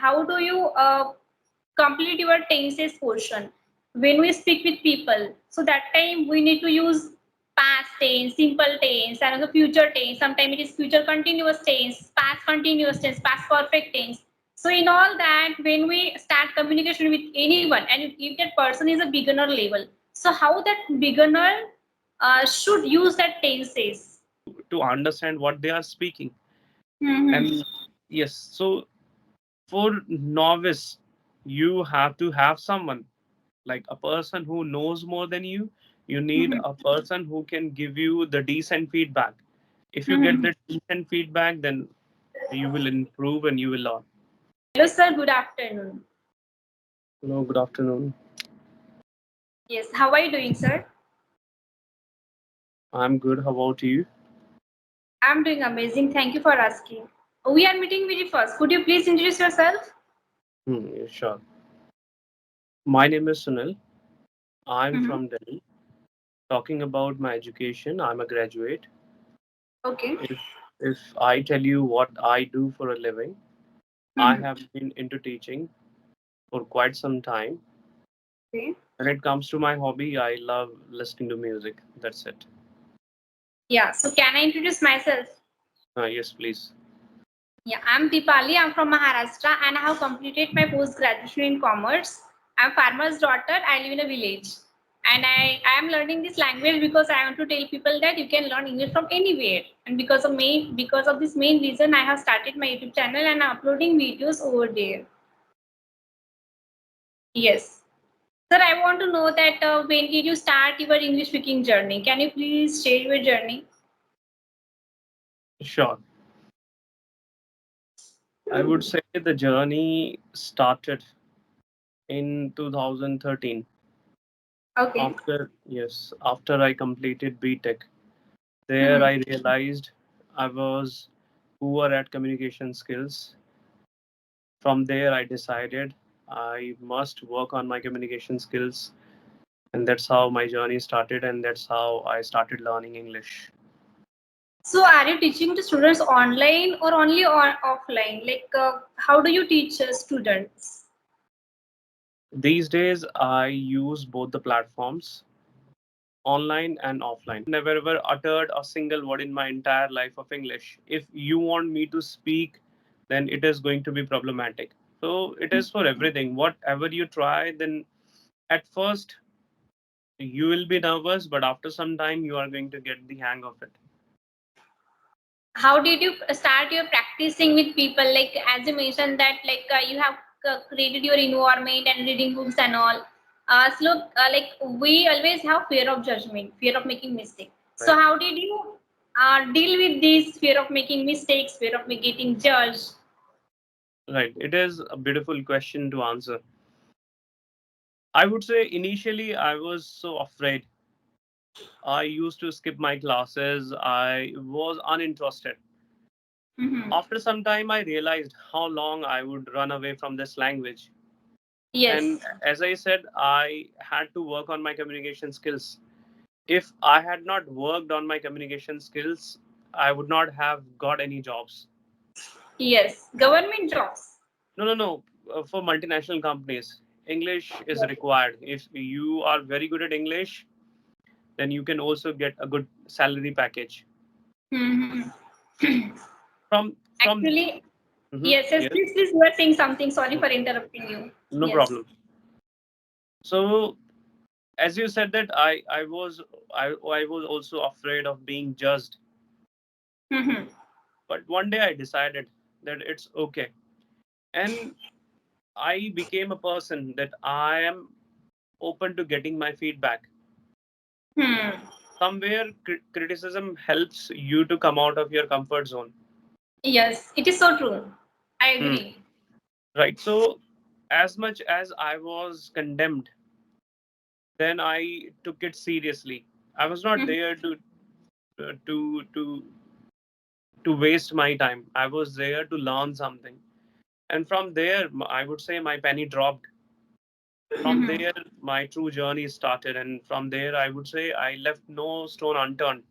how do you complete your tenses portion when we speak with people? So that time we need to use past tense, simple tense, and the future tense. Sometimes it is future continuous tense, past continuous tense, past perfect tense. So in all that, when we start communication with anyone, and if that person is a beginner level, so how that beginner should use that tenses? To understand what they are speaking. Mm-hmm. And yes, so for novice, you have to have someone like a person who knows more than you. You need Mm-hmm. a person who can give you the decent feedback. If you get Mm-hmm. the decent feedback, then you will improve and you will learn. Hello, sir. Good afternoon. Hello, good afternoon. Yes, how are you doing, sir? I'm good. How about you? I'm doing amazing. Thank you for asking. We are meeting with you first. Could you please introduce yourself? Yeah, sure. My name is Sunil. I'm Mm-hmm. from Delhi. Talking about my education, I'm a graduate. Okay. If I tell you what I do for a living, I Mm-hmm. have been into teaching for quite some time. Okay. When it comes to my hobby, I love listening to music. That's it. Yeah, so can I introduce myself? Yes, please. Yeah, I'm Deepali. I'm from Maharashtra and I have completed my post graduation in commerce. I'm farmer's daughter. I live in a village. And I am learning this language because I want to tell people that you can learn English from anywhere. And because of this main reason, I have started my YouTube channel and I'm uploading videos over there. Yes. Sir, I want to know that when did you start your English speaking journey? Can you please share your journey? Sure. I would say the journey started in 2013. Okay. After I completed BTech. There Mhm. I realized I was poor at communication skills. From there, I decided I must work on my communication skills, and that's how my journey started, and that's how I started learning English. So, are you teaching the students online or only on offline? Like, how do you teach students? These days, I use both the platforms, online and offline. Never ever uttered a single word in my entire life of English. If you want me to speak, then it is going to be problematic. So it is for everything. Whatever you try, then at first you will be nervous, but after some time you are going to get the hang of it. How did you start your practicing with people? Like, as you mentioned that, like, you have created your environment and reading books and all. Like, we always have fear of judgment, fear of making mistakes. So, Right. how did you deal with this fear of making mistakes, fear of getting judged? Right. It is a beautiful question to answer. I would say initially I was so afraid. I used to skip my classes. I was uninterested. Mhm. After some time, I realized how long I would run away from this language. And Yes. as I said, I had to work on my communication skills. If I had not worked on my communication skills, I would not have got any jobs. Yes. Government jobs. No, no, no. For multinational companies, English is required. If you are very good at English, then you can also get a good salary package. Mhm. From Actually, Mhm. yes, yes. Yes, Please, you are saying something. Sorry for interrupting you. no Yes. problem. So as you said that I was also afraid of being judged, Mhm. but one day I decided that it's okay, and I became a person that I am open to getting my feedback. Hmm. Somewhere criticism helps you to come out of your comfort zone. Yes, it is so true. I Hmm. agree. Right. So as much as I was condemned, then I took it seriously. I was not Mhm. there to uh, to to to waste my time. I was there to learn something, and from there, I would say my penny dropped. From Mhm. there, my true journey started, and from there, I would say I left no stone unturned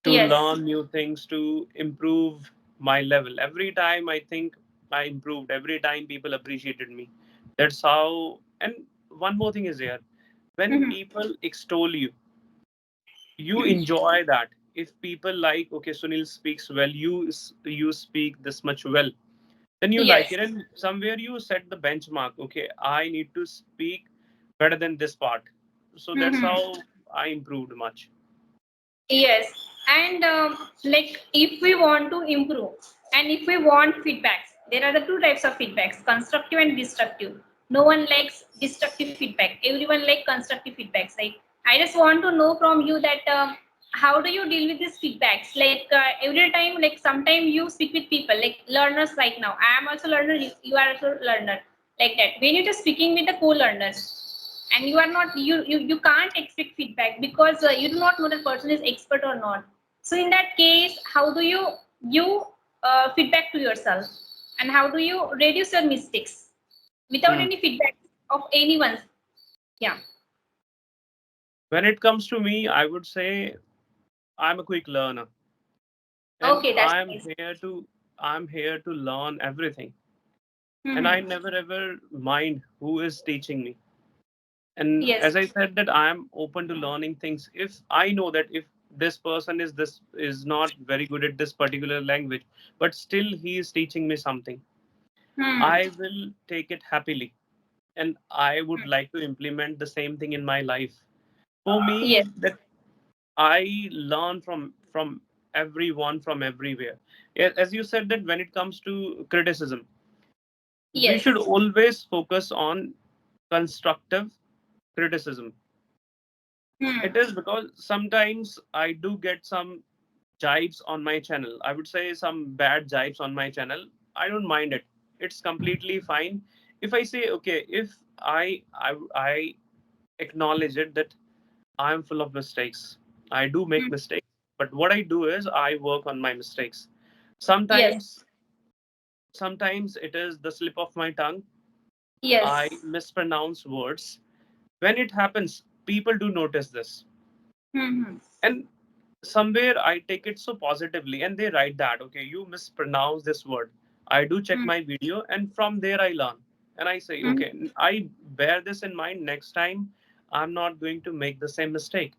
to Yes. learn new things, to improve my level. Every time I think I improved. Every time people appreciated me. That's how. And one more thing is there. When Mhm. people extol you, you enjoy that. If people like, okay, Sunil speaks well, you speak this much well, then you like Yes. it, and somewhere you set the benchmark. Okay, I need to speak better than this part. So that's Mhm. how I improved much. Yes, and like if we want to improve and if we want feedbacks, there are the two types of feedbacks: constructive and destructive. No one likes destructive feedback. Everyone likes constructive feedbacks. Right? I just want to know from you that how do you deal with these feedbacks? Like every time, like sometimes you speak with people, like learners right now. I am also learner. You are also learner. Like that. When you're just speaking with the co-learners, and you are not you can't expect feedback because you do not know that person is expert or not. So in that case, how do you feedback to yourself, and how do you reduce your mistakes without Hmm. any feedback of anyone? Yeah. When it comes to me, I would say I'm a quick learner, and Okay, that's nice. I'm here to learn everything, and I Hmm. never ever mind who is teaching me. And Yes. as I said, that I am open to learning things. If I know that if this person is not very good at this particular language, but still he is teaching me something, Hmm. I will take it happily, and I would Hmm. like to implement the same thing in my life. For Yes. me, that I learn from everyone from everywhere. As you said, that when it comes to criticism, we Yes. should always focus on constructive criticism. Hmm. It is because sometimes I do get some jibes on my channel. I would say some bad jibes on my channel. I don't mind it. It's completely fine. If I say, okay, if I acknowledge it that I'm full of mistakes. I do make Hmm. mistakes, but what I do is I work on my mistakes. Yes. Sometimes it is the slip of my tongue. I Yes. mispronounce words. When it happens, people do notice this. Hmm. And somewhere I take it so positively, and they write that, okay, you mispronounce this word. I do check Hmm. my video, and from there I learn. And I say, Hmm. okay, I bear this in mind. Next time, I'm not going to make the same mistake.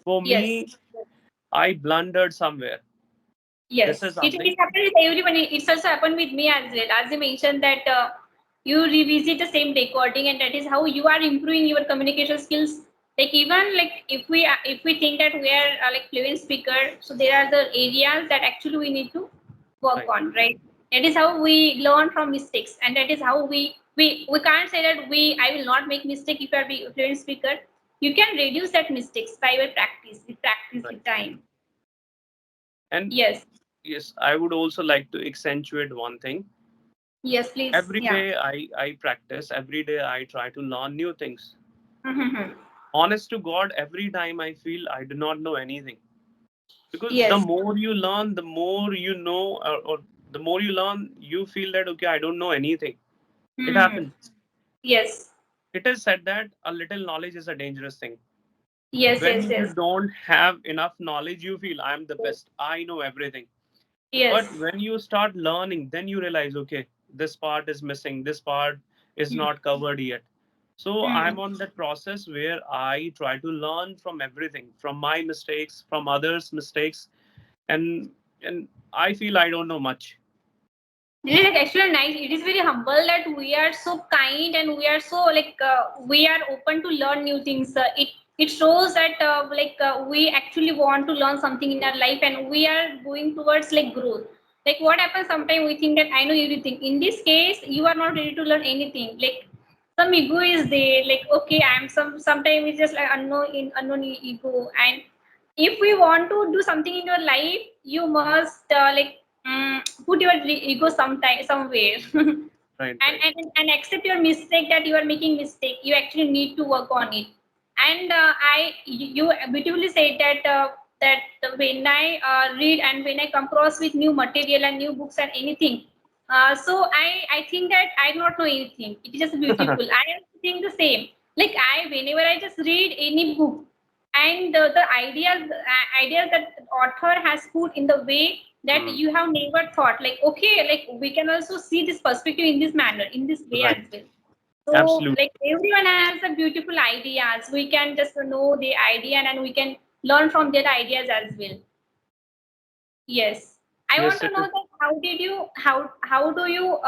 For Yes. me, I blundered somewhere. This Yes, is it something. happened with everyone. It's also happened with me as well. As you mentioned that you revisit the same recording, and that is how you are improving your communication skills. Like even like if we think that we are like fluent speaker, so there are the areas that actually we need to work Right, on, right? That is how we learn from mistakes, and that is how we can't say that I will not make mistake if you are a fluent speaker. You can reduce that mistakes by your practice right. with time. And Yes, yes, I would also like to accentuate one thing. yes, please, Every yeah. day I practice, every day I try to learn new things. Mhm. Honest to God, every time I feel I do not know anything. Because the Yes. more you learn, the more you know, or the more you learn, you feel that, okay, I don't know anything. It Mhm. happens. Yes. It is said that a little knowledge is a dangerous thing. Yes. When Yes. you Yes. don't have enough knowledge, you feel I'm the best. I know everything. But Yes. when you start learning, then you realize, okay, this part is missing, this part is Mm. not covered yet. So I'm Mm. on that process where I try to learn from everything, from my mistakes, from others' mistakes, and I feel I don't know much. It is like actually nice. It is very humble that we are so kind and we are so like we are open to learn new things. It shows that we actually want to learn something in our life and we are going towards like growth. Like what happens sometimes we think that I know everything. In this case, you are not ready to learn anything. Like some ego is there. Like okay, I'm sometimes it's just like unknown ego. And if we want to do something in your life, you must put your ego sometime somewhere Right, and, right. and accept your mistake that you are making mistake. You actually need to work on it. And you beautifully said that that when I read and when I come across with new material and new books and anything, so I think that I do not know anything. It is just beautiful. I think the same. Like I whenever I just read any book, and the ideas that author has put in the way that Hmm. you have never thought, like okay, like we can also see this perspective in this manner, in this way Right. as well. So Absolutely. like everyone has a beautiful ideas, we can just know the idea and we can learn from their ideas as well. Yes, I want Yes, to it know is. that how do you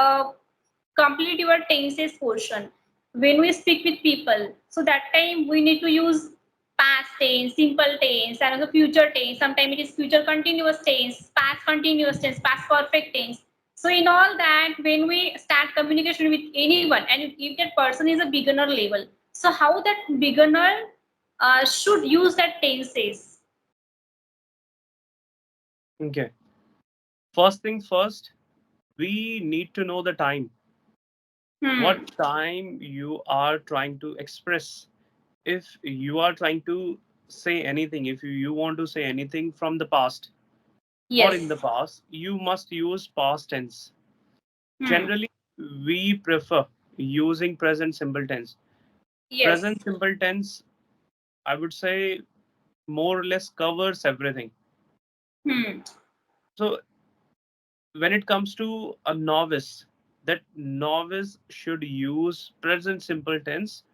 complete your tenses portion when we speak with people. So that time we need to use past tense, simple tense, and also future tense. Sometimes it is future continuous tense, past continuous tense, past perfect tense. So in all that, when we start communication with anyone, and if that person is a beginner level, so how that beginner should use that tenses? Okay. First things first, we need to know the time. Hmm. What time you are trying to express. If you are trying to say anything, if you want to say anything from the past or in the Yes. past, you must use past tense. Hmm. Generally, we prefer using present simple tense. Yes. Present simple tense, I would say, more or less covers everything. Hmm. So when it comes to a novice, that novice should use present simple tense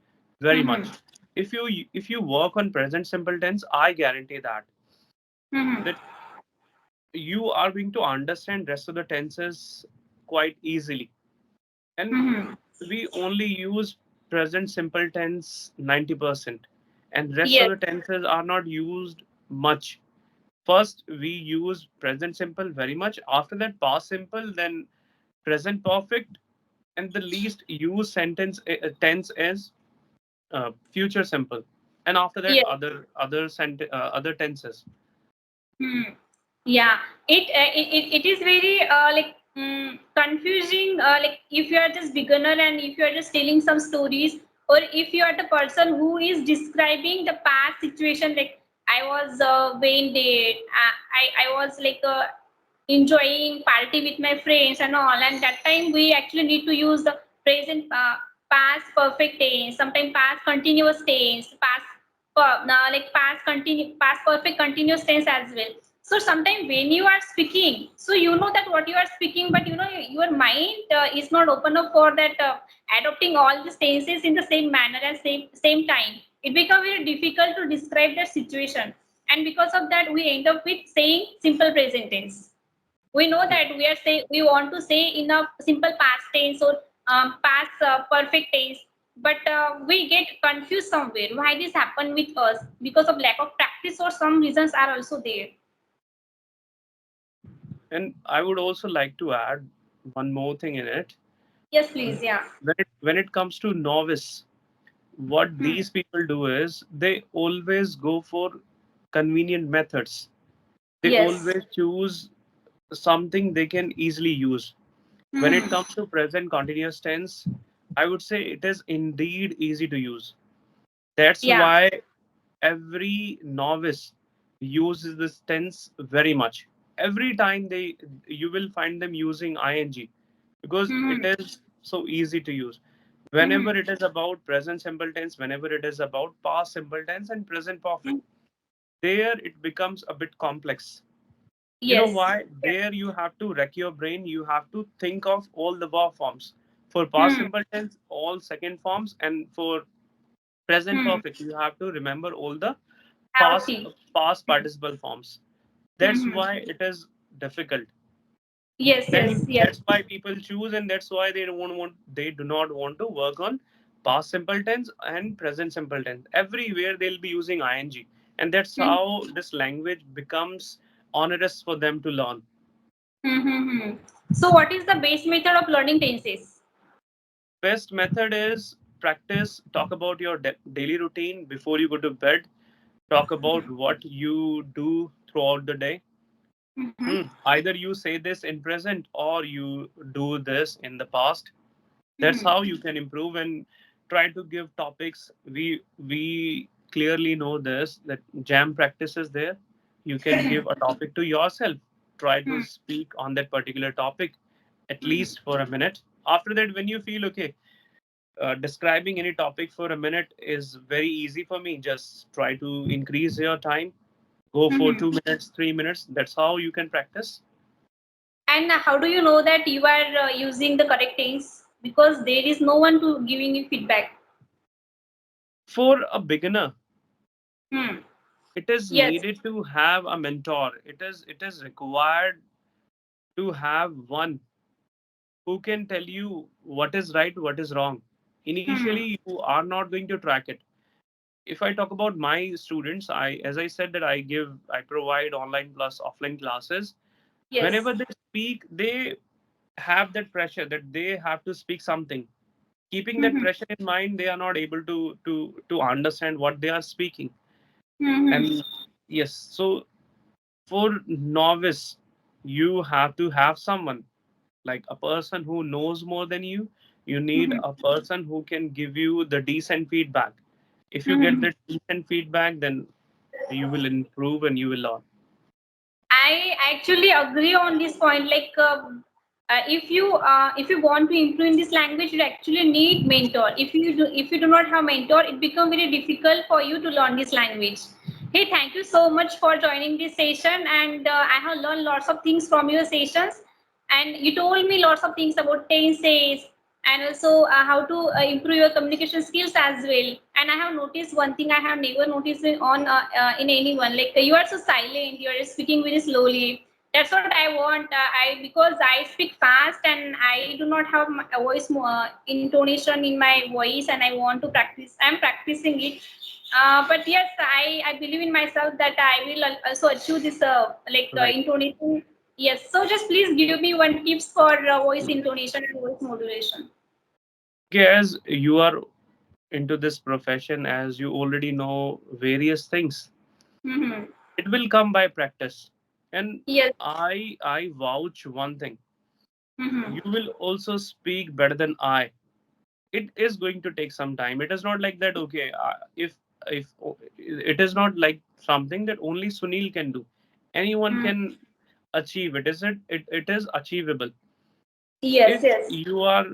very much. Hmm. If you work on present simple tense, I guarantee Hmm. that you are going to understand rest of the tenses quite easily. And Hmm. we only use present simple tense 90%, and rest of Yes. the tenses are not used much. First we use present simple very much, after that past simple, then present perfect, and the least used sentence tense is future simple, and after that Yes. other tenses. Hmm. Yeah, it is very confusing. Like if you are just beginner and if you are just telling some stories, or if you are the person who is describing the past situation, like I was vain date, I was like enjoying party with my friends and all, and that time we actually need to use the present past perfect tense, sometimes past continuous tense, like past perfect continuous tense as well. So sometimes when you are speaking, so you know that what you are speaking, but you know your mind is not open up for that adopting all these tenses in the same manner and same time. It becomes very difficult to describe that situation, and because of that we end up with saying simple present tense. We know that we want to say in a simple past tense or past perfect tense, but we get confused somewhere. Why this happen with us? Because of lack of practice, or some reasons are also there. And I would also like to add one more thing in it. Yes, please. Yeah. When it comes to novice, what Hmm. these people do is they always go for convenient methods. They Yes. always choose something they can easily use. When it Hmm. comes to present continuous tense, I would say it is indeed easy to use. That's Yeah. why every novice uses this tense very much. Every time you will find them using ing, because it Hmm. is so easy to use. Hmm. Whenever it is about present simple tense, whenever it is about past simple tense and present Hmm. perfect, there it becomes a bit complex. You know Yes. why? There you have to wreck your brain, you have to think of all the verb forms. For past Hmm. simple tense, all second forms, and for present Hmm. perfect, you have to remember all the past Outing. past Hmm. participle forms. Hmm. That's Hmm. why it is difficult. Yes. That's Yes. Yes. that's why people choose, and that's why they do not want to work on past simple tense and present simple tense. Everywhere they'll be using ing, and that's Hmm. how this language becomes onerous for them to learn. Hmm. Hmm. Hmm. So, what is the base method of learning tenses? Best method is practice. Talk about your daily routine before you go to bed. Talk about what you do throughout the day. Hmm. Either you say this in present or you do this in the past. That's Hmm. how you can improve, and try to give topics. We clearly know this, that jam practice is there. You can give a topic to yourself. Try to Hmm. speak on that particular topic at Hmm. least for a minute. After that, when you feel okay, describing any topic for a minute is very easy for me. Just try to increase your time. Go for Mm-hmm. 2 minutes, 3 minutes. That's how you can practice. And how do you know that you are using the correct things? Because there is no one to giving you feedback. For a beginner, Hmm. it is Yes. needed to have a mentor. It is required to have one who can tell you what is right, what is wrong. Hmm. Initially, you are not going to track it. If I talk about my students, as I said that I provide online plus offline classes. Yes. Whenever they speak, they have that pressure that they have to speak something. Keeping that Mm-hmm. pressure in mind, they are not able to understand what they are speaking. Mm-hmm. And yes, so for novice, you have to have someone like a person who knows more than you. You need Mm-hmm. a person who can give you the decent feedback. If you get Mm-hmm. that decent feedback, then you will improve and you will learn. I actually agree on this point. Like, if you want to improve in this language, you actually need mentor. If you do not have mentor, it becomes very difficult for you to learn this language. Hey, thank you so much for joining this session, and I have learned lots of things from your sessions. And you told me lots of things about tenses and also how to improve your communication skills as well. And I have noticed one thing I have never noticed in anyone, like you are so silent, you are speaking very slowly. That's what I want. I Because I speak fast and I do not have a voice intonation in my voice, and I want to practice. I'm practicing it. But yes, I believe in myself that I will also achieve this Right. intonation. Yes, so just please give me one tips for voice intonation and voice modulation. Okay, as you are into this profession, as you already know various things, Mm-hmm. it will come by practice. And Yes. I vouch one thing: Mm-hmm. you will also speak better than I. It is going to take some time. It is not like that. Okay, if it is not like something that only Sunil can do. Anyone Mm. can achieve it. Is it? It is achievable. Yes, If yes. you are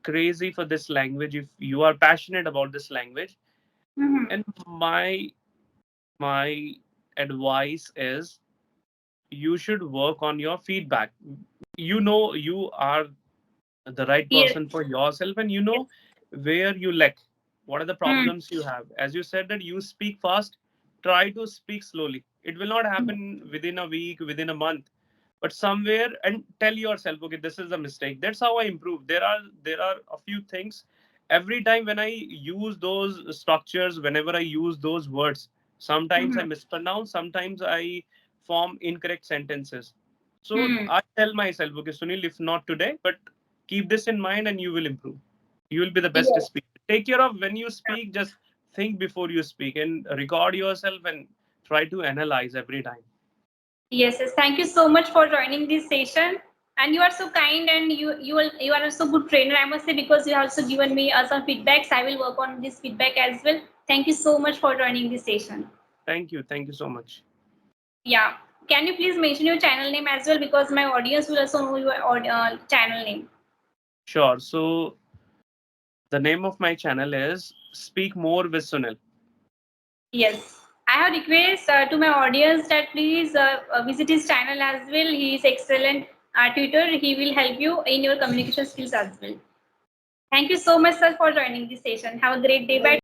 crazy for this language, if you are passionate about this language, Mm-hmm. and my advice is you should work on your feedback. You know you are the right Yes, person for yourself, and you yes. know where you lack, what are the Mm. problems you have. As you said that you speak fast, try to speak slowly. It will not Mm. happen within a week, within a month, but somewhere, and tell yourself, okay, this is a mistake. That's how I improve. There are a few things. Every time when I use those structures, whenever I use those words, sometimes I Mm-hmm. mispronounce, sometimes I form incorrect sentences. So Mm. I tell myself, okay, Sunil, if not today, but keep this in mind and you will improve. You will be the best Yes. speaker. Take care of when you speak, just think before you speak and record yourself and try to analyze every time. Yes, yes. Thank you so much for joining this session. And you are so kind, and you are a so good trainer, I must say, because you have also given me some feedbacks. I will work on this feedback as well. Thank you so much for joining this session. Thank you. Thank you so much. Yeah. Can you please mention your channel name as well, because my audience will also know your channel name. Sure. So the name of my channel is Speak More with Sunil. Yes. I have request to my audience that please visit his channel as well. He is excellent tutor. He will help you in your communication skills as well. Thank you so much, sir, for joining this session. Have a great day. Bye.